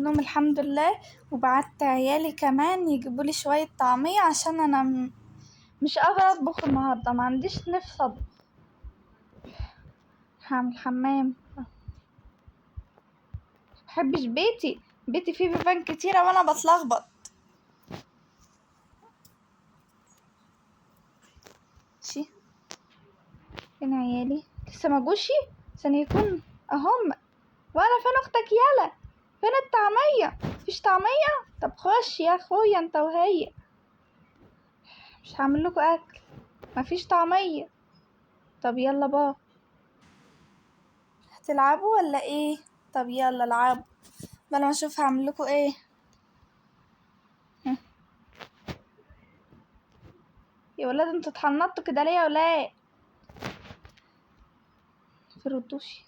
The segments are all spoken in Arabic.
النوم الحمد لله، وبعت عيالي كمان يجيبوا لي شوية طعمية عشان انا مش قادرة اطبخ النهاردة، ما عنديش نفس اطبخ. هعمل حمام. محبش بيتي فيه بيبان كتيرة وانا بتلخبط. شي فين عيالي؟ لسه ما جوشي عشان يكون اهم. وانا فين اختك يالا؟ فين الطعمية؟ مفيش طعمية؟ طب خش يا اخويا انت وهي. مش هعمل لكم اكل، مفيش طعمية. طب يلا بابا، هتلعبوا ولا ايه؟ طب يلا العبوا بلا ما اشوف هعمل لكم ايه. يا ولاد انتوا اتحنطوا كده ليه يا ولاد؟ فردوشي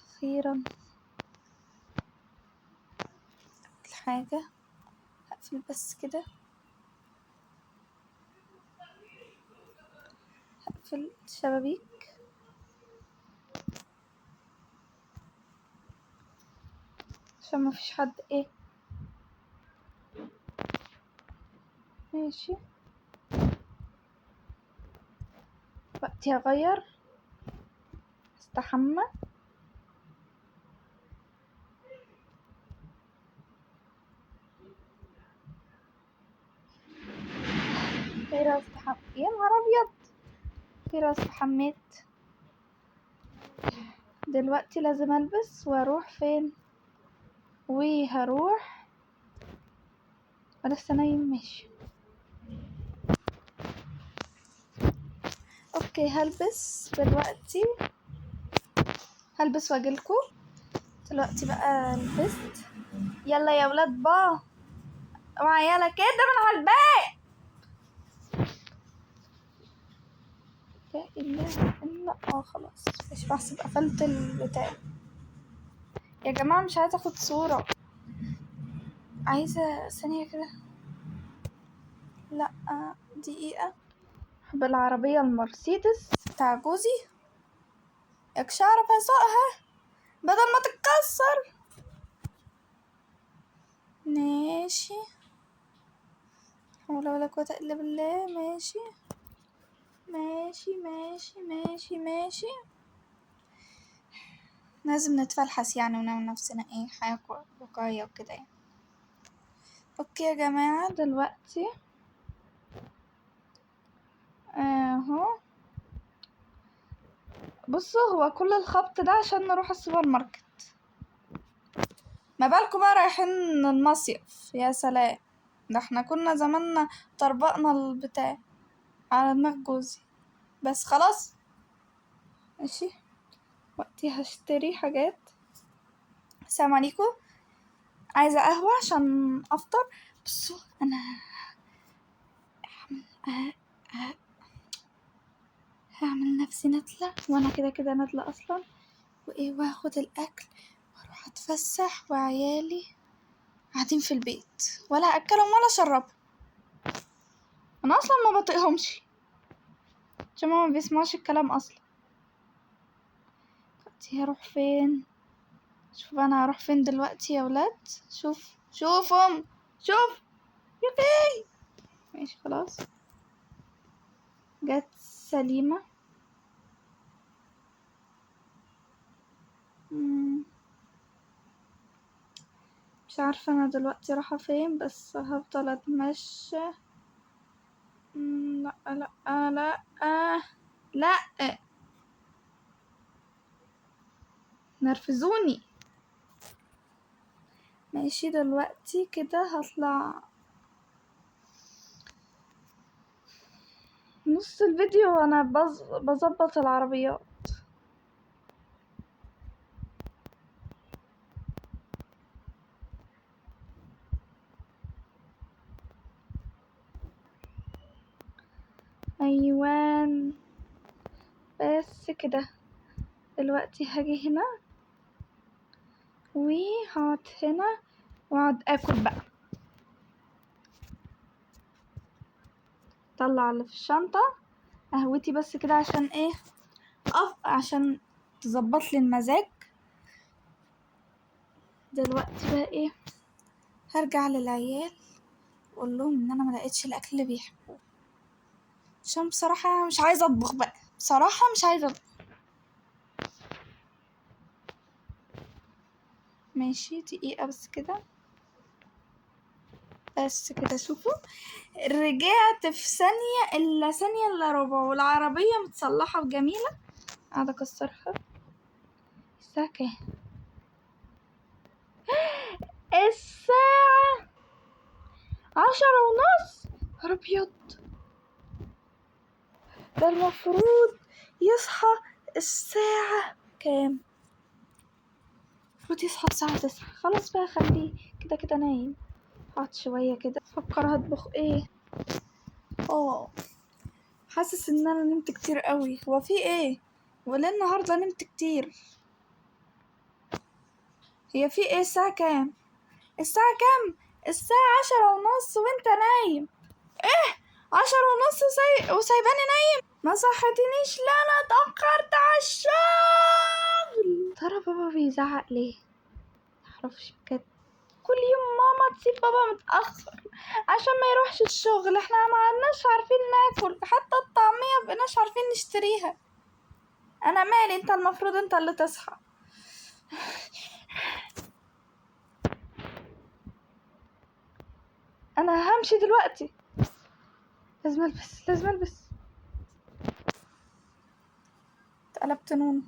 اخيرا الحاجة. هقفل بس كده، هقفل الشبابيك عشان مفيش حد ايه. ماشي، وقتي هغير، استحمى. خير استحمى يا نهار ابيض. خير استحميت. دلوقتي لازم البس واروح فين؟ وهروح انا لسه نايم. ماشي اوكي، هلبس دلوقتي، هلبس واجيلكوا دلوقتي. بقى لبست، يلا يا ولاد با اوعى يلا كده من على الباب. لا اله الا خلاص مش بحسب قفلت البتاع. يا جماعه مش عايزه اخد صوره، عايزه ثانيه كده. لا دقيقه. بالعربيه المرسيدس بتاع جوزي، يكش اعرف اسوقها بدل ما تتكسر. ماشي، حول ولا قوه الا بالله. ماشي ماشي ماشي ماشي ماشي. لازم نتفلحس يعني ونعمل نفسنا ايه حياة واقعية وكده يعني. اوكي يا جماعة دلوقتي اهو. بصوا هو كل الخبط ده عشان نروح السوبر ماركت، ما بالكم بقى رايحين المصيف؟ يا سلام، ده احنا كنا زماننا طربقنا البتاع على دماغ جوزي. بس خلاص ماشي. وقتي هشتري حاجات. السلام عليكم، عايزة قهوة عشان افطر. بصوا انا هعمل نفسي نتلة، وانا كده كده نتلة اصلا، وايه واخد الاكل واروح اتفسح، وعيالي قاعدين في البيت ولا اكلهم ولا اشربهم. انا اصلا ما بطيقهمش عشان ما بيسمعوش الكلام اصلا. دلوقتي هروح فين؟ شوف انا هروح فين دلوقتي يا ولاد. شوفهم شوف يقي. ماشي خلاص، جت سليمة. مش عارفة انا دلوقتي رايحة فين، بس هفضل اتمشى. لا لا لا لا نرفزوني. ماشي دلوقتي كده هطلع نص الفيديو وانا بظبط العربيات. ايوان بس كده. دلوقتي هاجي هنا وهقعد هنا واقعد اكل بقى. طلع اللي في الشنطة قهوتي بس كده عشان ايه؟ عشان تظبط لي المزاج. دلوقتي بقى ايه، هرجع للعيال واقول لهم ان انا ما لقيتش الاكل اللي بيحبوه، عشان بصراحه مش عايزه اطبخ بقى، بصراحه مش عايزه اطبخ. ماشي دقيقه بس كده، بس كده شوفوا، رجعت في ثانيه الا ربع، والعربيه متصلحه وجميله. قاعده اكسرها. الساعه كام؟ الساعه 10:30. يا ابيض، ده المفروض يصحى الساعة كام؟ المفروض يصحى الساعة 9. خلاص بقى خليه كده كده نايم. هقعد شوية كده افكر هطبخ ايه. حاسس ان انا نمت كتير قوي. هو في ايه؟ ولا النهاردة نمت كتير؟ هي في ايه؟ الساعة كام؟ الساعة كام؟ الساعة 10:30 وانت نايم. ايه؟ 10:30 وسايباني نايم؟ ما صحتنيش. لا انا اتأخرت على الشغل. ترى بابا بيزعق ليه؟ معرفش بجد. كل يوم ماما تسيب بابا متأخر عشان ما يروحش الشغل. احنا ما عدناش عارفين ناكل، حتى الطعمية مبقناش عارفين نشتريها. انا مالي؟ انت المفروض انت اللي تصحى. انا همشي دلوقتي. لازم البس. اتقلبت نون.